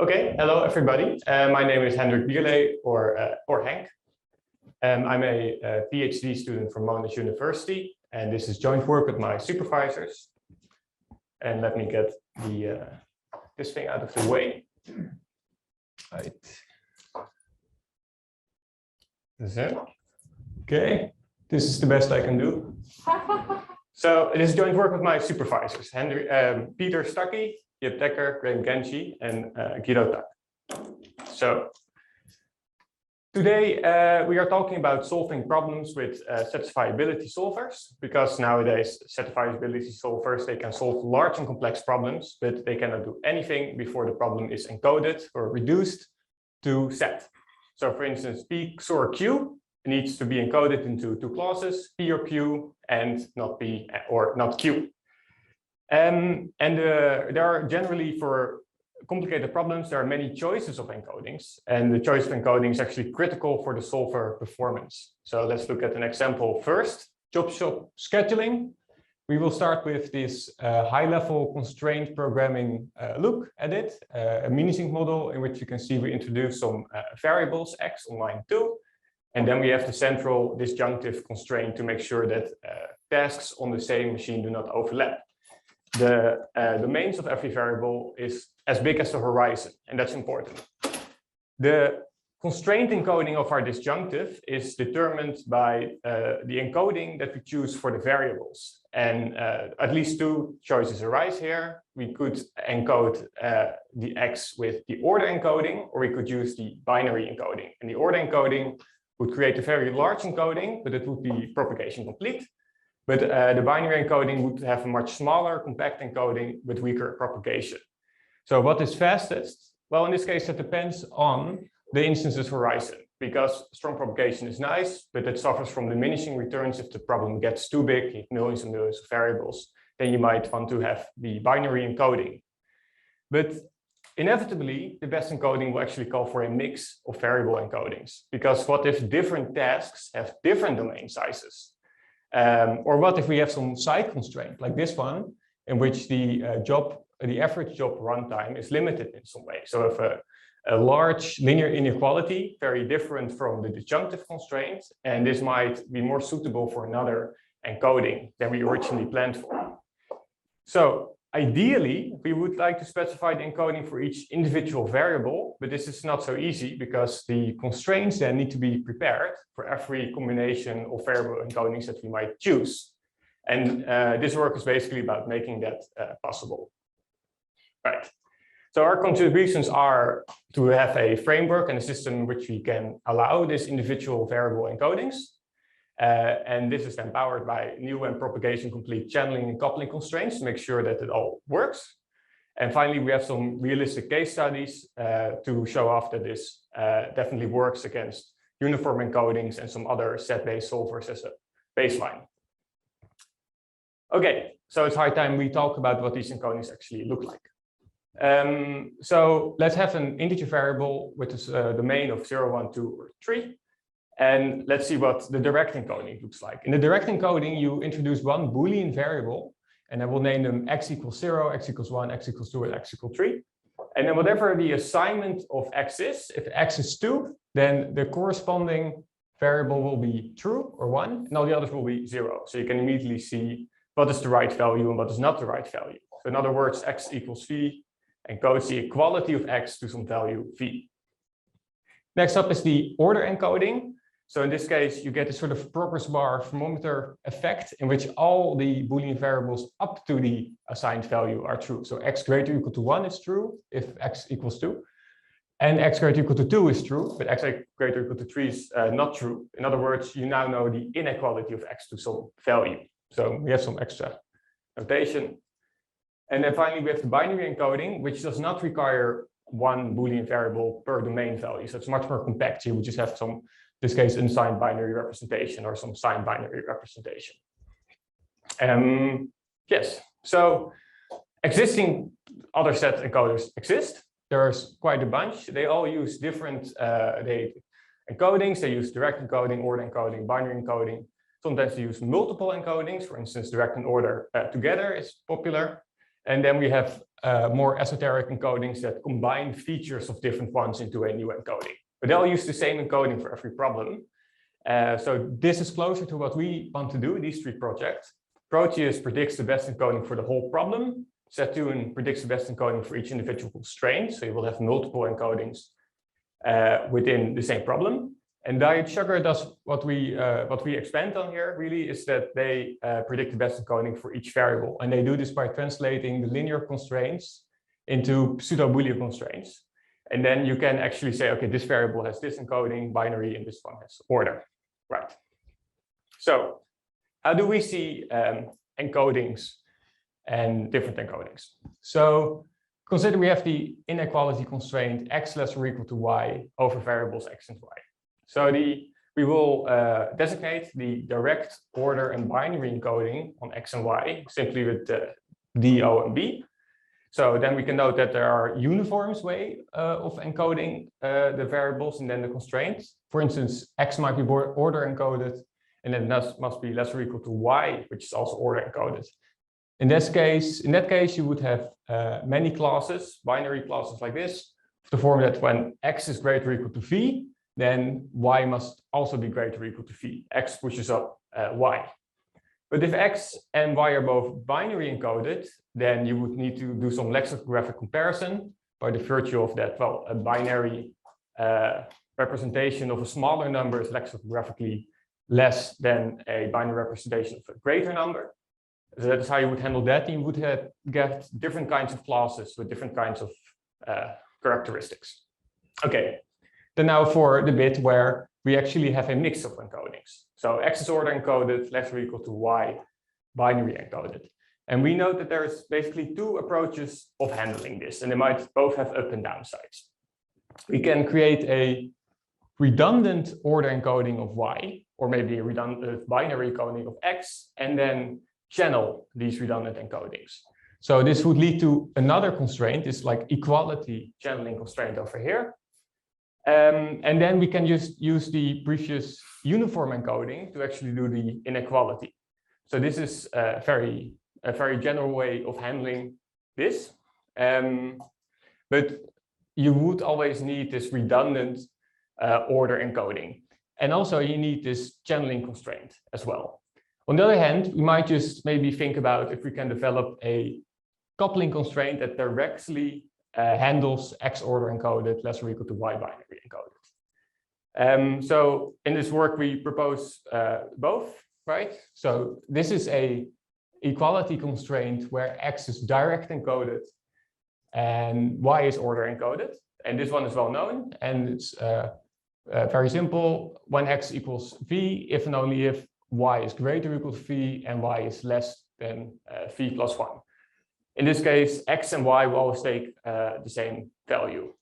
Okay, hello everybody. My name is Hendrik Bierlee, or Henk. I'm a PhD student from Monash University, and this is joint work with my supervisors. And let me get the this thing out of the way. Right. Okay, this is the best I can do. So it is joint work with my supervisors, Hendrik, Peter Stuckey, Dekker, Graeme, Gange, and Guido, Tack. So today we are talking about solving problems with satisfiability solvers, because nowadays satisfiability solvers, they can solve large and complex problems, but they cannot do anything before the problem is encoded or reduced to set. So for instance, P, XOR, Q needs to be encoded into two clauses, P or Q, and not P or not Q. There are generally, for complicated problems, there are many choices of encodings, and the choice of encoding is actually critical for the solver performance. So let's look at an example first. Job shop scheduling. We will start with this high-level constraint programming look at it, a mini-sync model in which you can see we introduce some variables x on line 2, and then we have the central disjunctive constraint to make sure that tasks on the same machine do not overlap. The domains of every variable is as big as the horizon, and that's important. The constraint encoding of our disjunctive is determined by the encoding that we choose for the variables. And at least two choices arise here. We could encode the x with the order encoding, or we could use the binary encoding. And the order encoding would create a very large encoding, but it would be propagation complete. But the binary encoding would have a much smaller, compact encoding with weaker propagation. So what is fastest? Well, in this case, that depends on the instance's horizon, because strong propagation is nice, but it suffers from diminishing returns if the problem gets too big, if millions and millions of variables, then you might want to have the binary encoding. But inevitably, the best encoding will actually call for a mix of variable encodings, because what if different tasks have different domain sizes? Or what if we have some side constraint like this one, in which the average job runtime is limited in some way. So if a large linear inequality, very different from the disjunctive constraint, and this might be more suitable for another encoding than we originally planned for. So ideally, we would like to specify the encoding for each individual variable, but this is not so easy because the constraints then need to be prepared for every combination of variable encodings that we might choose. And this work is basically about making that possible. Right. So our contributions are to have a framework and a system in which we can allow this individual variable encodings. And this is then powered by new and propagation complete channeling and coupling constraints to make sure that it all works. And finally, we have some realistic case studies to show off that this definitely works against uniform encodings and some other set-based solvers as a baseline. Okay, so it's high time we talk about what these encodings actually look like. So let's have an integer variable with this domain of 0, 1, 2, or 3. And let's see what the direct encoding looks like. In the direct encoding, you introduce one Boolean variable, and I will name them x equals 0, x equals 1, x equals 2, and x equals 3. And then whatever the assignment of x is, if x is 2, then the corresponding variable will be true or 1, and all the others will be 0. So you can immediately see what is the right value and what is not the right value. So in other words, x equals v encodes the equality of x to some value v. Next up is the order encoding. So in this case, you get a sort of progress bar thermometer effect in which all the Boolean variables up to the assigned value are true. So x greater or equal to 1 is true if x equals 2. And x greater or equal to 2 is true, but x greater or equal to 3 is not true. In other words, you now know the inequality of x to some value. So we have some extra notation. And then finally, we have the binary encoding, which does not require one Boolean variable per domain value. So it's much more compact. You would just have some, in this case, unsigned binary representation or some signed binary representation. Yes, so existing other set encoders exist. There's quite a bunch. They all use different encodings. They use direct encoding, order encoding, binary encoding. Sometimes they use multiple encodings. For instance, direct and order together is popular. And then we have more esoteric encodings that combine features of different ones into a new encoding. But they'll use the same encoding for every problem. So this is closer to what we want to do in these three projects. Proteus predicts the best encoding for the whole problem. Saturn predicts the best encoding for each individual constraint. So you will have multiple encodings within the same problem. And Diet Sugar does what we expand on here really is that they predict the best encoding for each variable. And they do this by translating the linear constraints into pseudo-Boolean constraints. And then you can actually say, okay, this variable has this encoding binary and this one has order, right? So how do we see encodings and different encodings? So consider we have the inequality constraint x less or equal to y over variables x and y. So we will designate the direct order and binary encoding on x and y simply with D, O, and B. So then we can note that there are uniform way of encoding the variables and then the constraints. For instance, x might be order encoded, and then that must be less or equal to y, which is also order encoded. In that case, you would have many classes, binary classes like this, of the form that when x is greater or equal to v, then y must also be greater or equal to v. X pushes up y. But if x and y are both binary encoded, then you would need to do some lexicographic comparison by the virtue of that, well, a binary representation of a smaller number is lexicographically less than a binary representation of a greater number. So that is how you would handle that. And you would get different kinds of classes with different kinds of characteristics. Okay, then now for the bit where we actually have a mix of encodings. So x is order encoded, less or equal to y, binary encoded. And we know that there's basically two approaches of handling this, and they might both have up and down sides. We can create a redundant order encoding of y, or maybe a redundant binary encoding of x, and then channel these redundant encodings. So this would lead to another constraint, it's like equality channeling constraint over here. And then we can just use the previous uniform encoding to actually do the inequality. So this is a very general way of handling this. But you would always need this redundant order encoding. And also you need this channeling constraint as well. On the other hand, we might just maybe think about if we can develop a coupling constraint that directly handles x order encoded less or equal to y binary encoded. So in this work, we propose both, right? So this is a equality constraint where x is direct encoded and y is order encoded. And this one is well known, and it's very simple. When x equals v, if and only if y is greater or equal to v and y is less than v plus 1. In this case, x and y will always take the same value.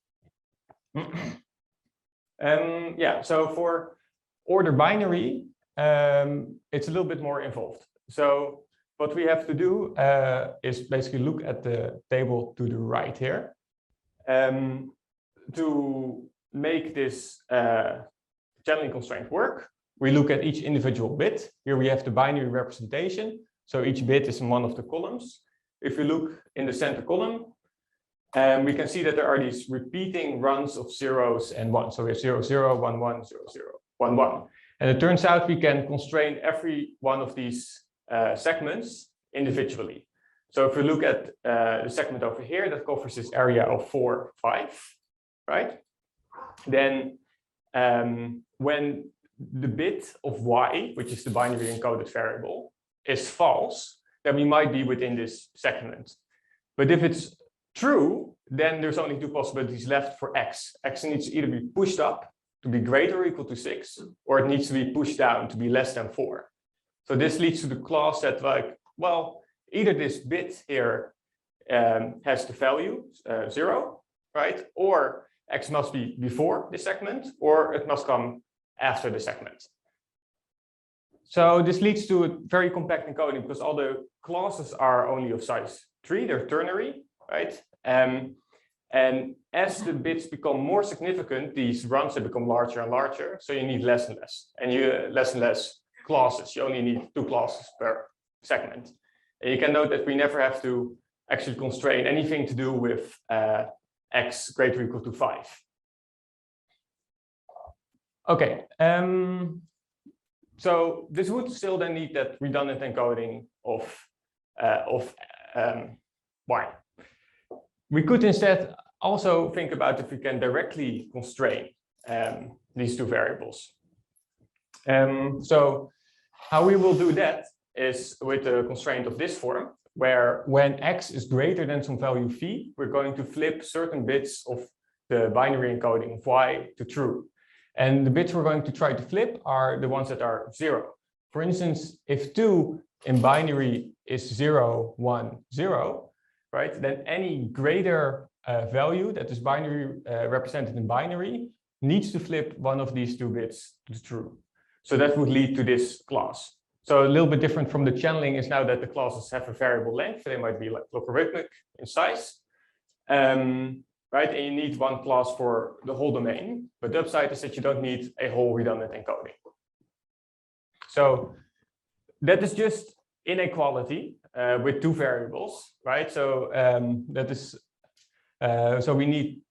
Yeah, so for order binary, it's a little bit more involved. So what we have to do is basically look at the table to the right here. To make this channeling constraint work, we look at each individual bit. Here we have the binary representation. So each bit is in one of the columns. If you look in the center column, we can see that there are these repeating runs of zeros and ones. So we have 0, 0, 1, 1, 0, 0, 1, 1. And it turns out we can constrain every one of these segments individually. So if we look at the segment over here that covers this area of 4, 5, right? Then when the bit of y, which is the binary encoded variable, is false, then we might be within this segment. But if it's true, then there's only two possibilities left for x. X needs to either be pushed up to be greater or equal to 6, or it needs to be pushed down to be less than 4. So this leads to the clause that, like, well, either this bit here has the value 0, right? Or x must be before the segment, or it must come after the segment. So this leads to a very compact encoding because all the clauses are only of size 3, they're ternary, right? And as the bits become more significant, these runs have become larger and larger, so you need less and less. And less and less clauses. You only need 2 clauses per segment. And you can note that we never have to actually constrain anything to do with x greater or equal to 5. Okay, so this would still then need that redundant encoding of y. We could instead also think about if we can directly constrain these two variables. So how we will do that is with the constraint of this form, where when x is greater than some value phi, we're going to flip certain bits of the binary encoding of y to true. And the bits we're going to try to flip are the ones that are 0. For instance, if 2 in binary is 0, 1, 0, right, then any greater value that is binary represented in binary needs to flip one of these two bits to true. So that would lead to this class. So a little bit different from the channeling is now that the classes have a variable length. They might be like logarithmic in size. Right, and you need one class for the whole domain, but the upside is that you don't need a whole redundant encoding. So that is just inequality with two variables, right? So that is so we need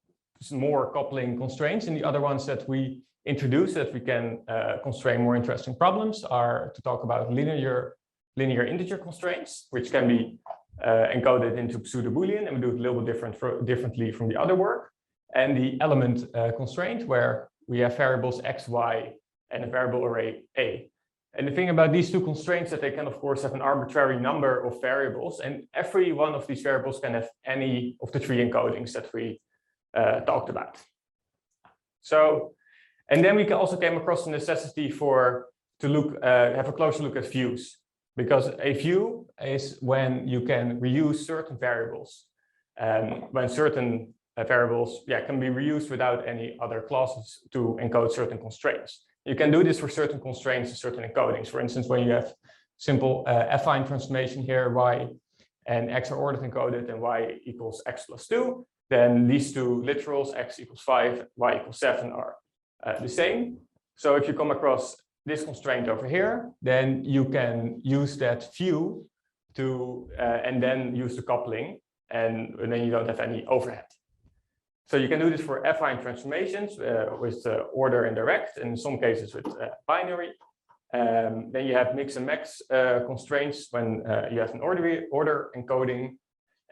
some more coupling constraints, and the other ones that we introduce that we can constrain more interesting problems are to talk about linear integer constraints, which can be encoded into pseudo-Boolean, and we do it a little bit differently from the other work. And the element constraint, where we have variables x, y, and a variable array a. And the thing about these two constraints is that they can, of course, have an arbitrary number of variables, and every one of these variables can have any of the three encodings that we talked about. So, and then we also came across the necessity to have a closer look at views. Because a view is when you can reuse certain variables, when certain variables can be reused without any other classes to encode certain constraints. You can do this for certain constraints and certain encodings. For instance, when you have simple affine transformation here, y and x are ordered encoded and y equals x plus 2, then these two literals, x equals 5, y equals 7 are the same. So if you come across this constraint over here, then you can use that view to and then use the coupling, and then you don't have any overhead. So you can do this for affine transformations with order indirect, and in some cases with binary. Then you have mix and max constraints when you have an order encoding,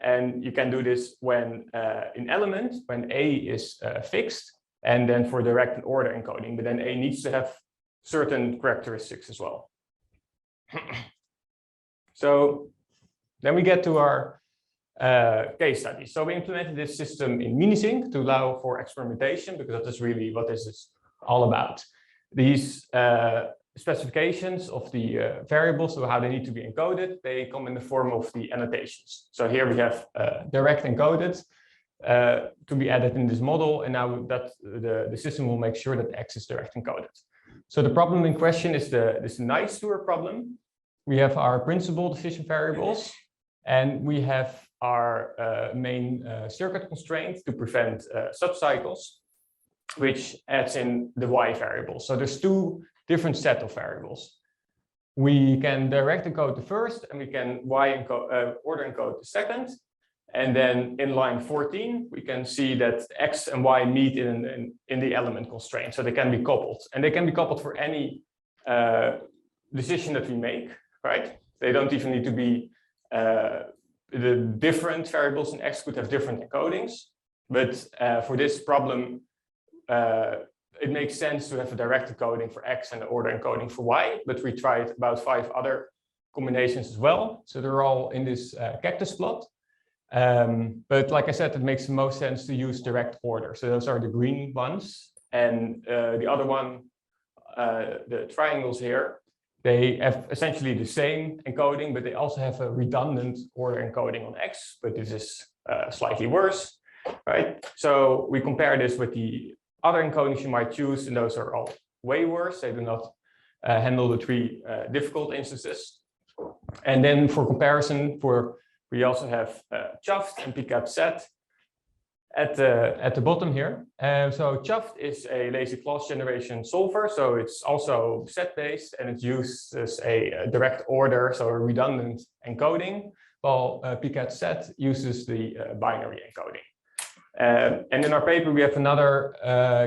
and you can do this when in element when a is fixed, and then for direct and order encoding, but then a needs to have certain characteristics as well. So then we get to our case study. So we implemented this system in Minisync to allow for experimentation, because that is really what this is all about. These specifications of the variables, so how they need to be encoded, they come in the form of the annotations. So here we have direct encoded to be added in this model, and now that the system will make sure that x is direct encoded. So the problem in question is this nice tour problem. We have our principal decision variables, and we have our main circuit constraint to prevent subcycles, which adds in the y variable. So there's two different set of variables. We can direct encode the first, and we can order encode the second. And then in line 14, we can see that x and y meet in the element constraint. So they can be coupled, and they can be coupled for any decision that we make, right? They don't even need to be the different variables in x could have different encodings. But for this problem, it makes sense to have a direct encoding for x and an order encoding for y. But we tried about 5 other combinations as well. So they're all in this cactus plot. But like I said, it makes the most sense to use direct order. So those are the green ones. And the other one, the triangles here, they have essentially the same encoding, but they also have a redundant order encoding on x, but this is slightly worse, right? So we compare this with the other encodings you might choose, and those are all way worse. They do not handle the 3 difficult instances. And then for comparison, we also have chuffed and pcap set at the bottom here. So chuffed is a lazy class generation solver, so it's also set based, and it uses a direct order, so a redundant encoding, while pcat set uses the binary encoding. And in our paper, we have another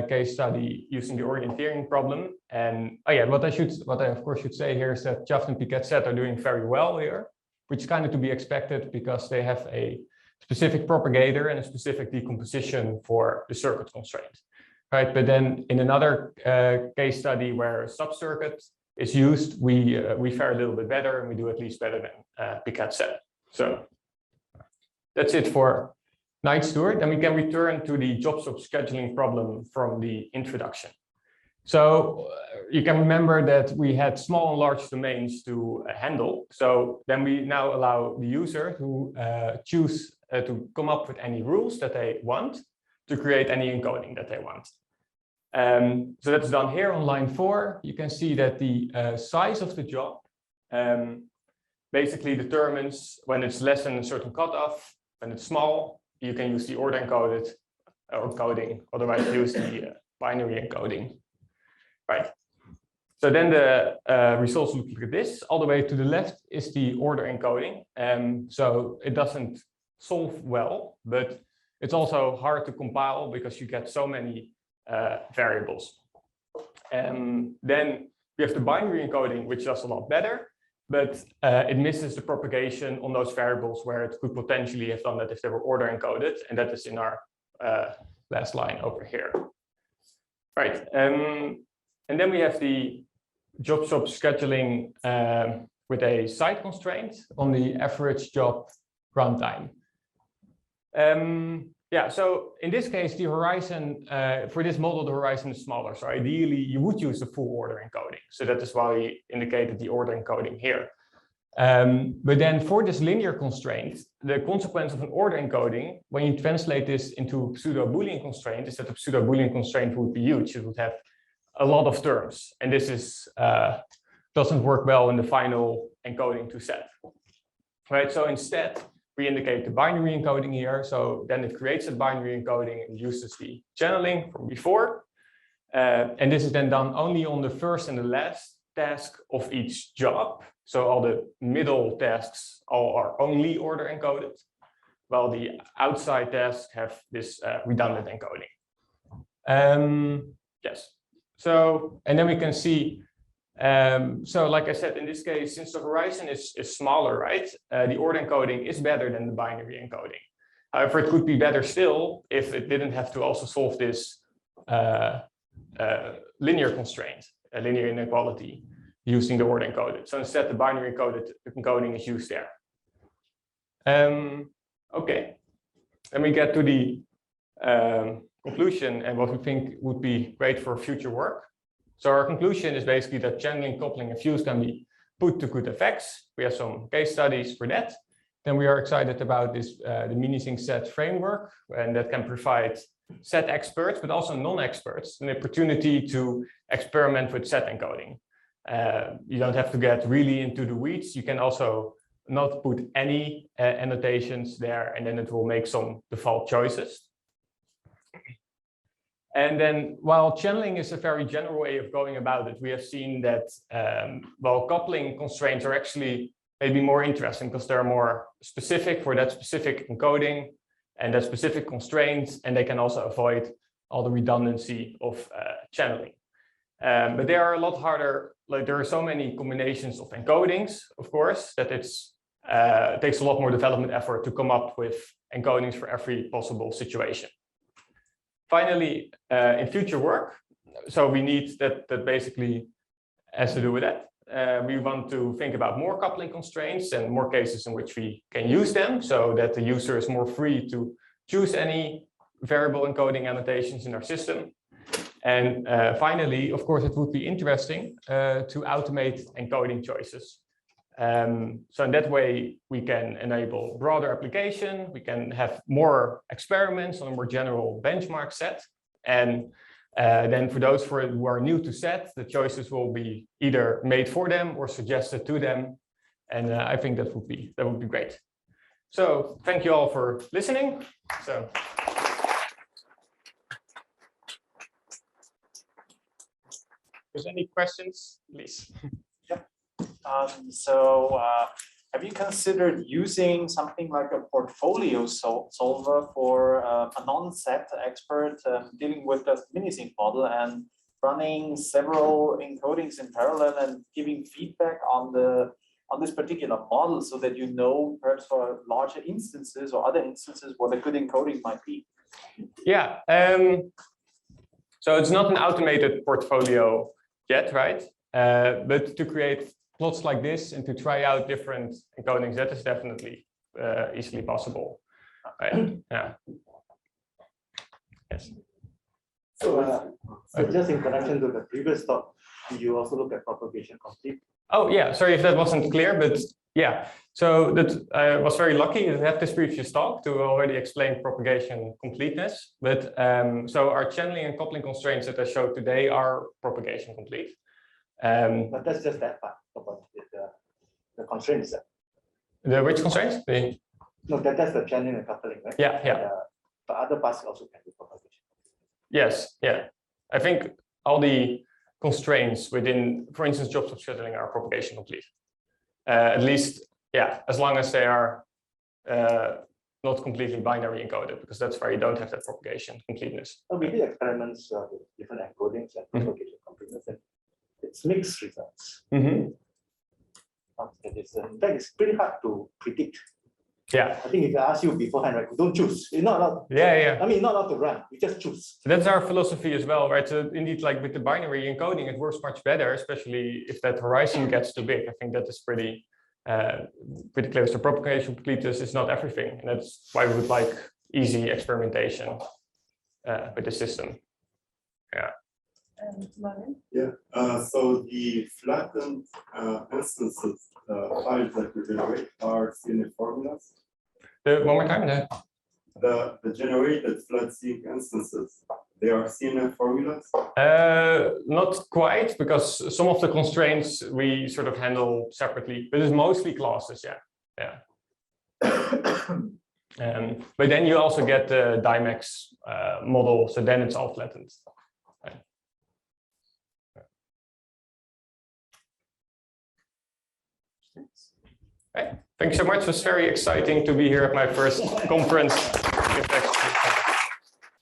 case study using the orienteering problem. And oh yeah, what I of course should say here is that Chuft and pcat set are doing very well here, which is kind of to be expected because they have a specific propagator and a specific decomposition for the circuit constraint, right? But then in another case study where a subcircuit is used, we fare a little bit better, and we do at least better than pcat set. So that's it for Night Steward. Then we can return to the job shop scheduling problem from the introduction. So you can remember that we had small and large domains to handle. So then we now allow the user to choose to come up with any rules that they want to create any encoding that they want. So that's done here on line 4. You can see that the size of the job basically determines when it's less than a certain cutoff. When it's small, you can use the order encoded or encoding, otherwise use the binary encoding. Right. So then the results look like this. All the way to the left is the order encoding. So it doesn't solve well, but it's also hard to compile because you get so many variables. Then we have the binary encoding, which does a lot better, but it misses the propagation on those variables where it could potentially have done that if they were order encoded, and that is in our last line over here. Right. And then we have the job shop scheduling with a side constraint on the average job runtime. Yeah, so in this case, the horizon, for this model, the horizon is smaller. So ideally, you would use the full order encoding. So that is why we indicated the order encoding here. But then for this linear constraint, the consequence of an order encoding, when you translate this into pseudo-Boolean constraint, is that the pseudo-Boolean constraint would be huge. It would have a lot of terms, and this is doesn't work well in the final encoding to set. Right, so instead we indicate the binary encoding here. So then it creates a binary encoding and uses the channeling from before, and this is then done only on the first and the last task of each job. So all the middle tasks all are only order encoded, while the outside tasks have this redundant encoding. Yes. So, and then we can see, so like I said, in this case, since the horizon is smaller, right, the order encoding is better than the binary encoding. However, it could be better still if it didn't have to also solve this linear constraint, a linear inequality, using the order encoded. So instead, the binary encoding is used there. Okay, then we get to the conclusion and what we think would be great for future work. So our conclusion is basically that channeling, coupling, and fuse can be put to good effects. We have some case studies for that. Then we are excited about this the mini-sync set framework, and that can provide set experts, but also non-experts, an opportunity to experiment with set encoding. You don't have to get really into the weeds. You can also not put any annotations there, and then it will make some default choices. And then while channeling is a very general way of going about it, we have seen that while coupling constraints are actually maybe more interesting because they're more specific for that specific encoding and that specific constraints, and they can also avoid all the redundancy of channeling. But they are a lot harder. Like there are so many combinations of encodings, of course, that it takes a lot more development effort to come up with encodings for every possible situation. Finally, in future work, so we need that basically has to do with that. We want to think about more coupling constraints and more cases in which we can use them so that the user is more free to choose any variable encoding annotations in our system. And finally, of course, it would be interesting to automate encoding choices. So in that way, we can enable broader application. We can have more experiments on a more general benchmark set. And then for those who are new to set, the choices will be either made for them or suggested to them. And I think that would be great. So thank you all for listening. So. If there's any questions, please. So Have you considered using something like a portfolio solver for a non-set expert dealing with the mini-sync model and running several encodings in parallel and giving feedback on this particular model, so that you know perhaps for larger instances or other instances what a good encoding might be? Yeah. So it's not an automated portfolio yet, right? But to create plots like this and to try out different encodings, that is definitely easily possible. Right? Yeah. Yes. So just in connection to the previous talk, you also look at propagation complete. Oh yeah, sorry if that wasn't clear, but yeah. So that I was very lucky to have this previous talk to already explain propagation completeness. But so our channeling and coupling constraints that I showed today are propagation complete. But that's just that part about the constraints. The which constraints? No, that's the channeling and coupling, right? Yeah, yeah. The other parts also can be propagation. Yes, yeah. I think all the constraints within, for instance, job stop scheduling are propagation complete. At least, yeah, as long as they are not completely binary encoded, because that's where you don't have that propagation completeness. So we did experiments with different encodings and propagation completeness, and it's mixed results. In fact, it's pretty hard to predict. Yeah. I think if I ask you beforehand, right, don't choose. You're not allowed. Yeah. I mean, not allowed to run. You just choose. So that's our philosophy as well, right? So indeed, like with the binary encoding, it works much better, especially if that horizon gets too big. I think that is pretty clear. So propagation completeness is not everything, and that's why we would like easy experimentation with the system. Yeah. Yeah. So the flattened instances, files that we generate are CNF formulas. One more time. The generated flat sync instances, they are CNF formulas? Not quite, because some of the constraints we sort of handle separately, but it's mostly classes. Yeah. But then you also get the Dimex model, so then it's all flattened. Hey, thank you so much. It was very exciting to be here at my first conference.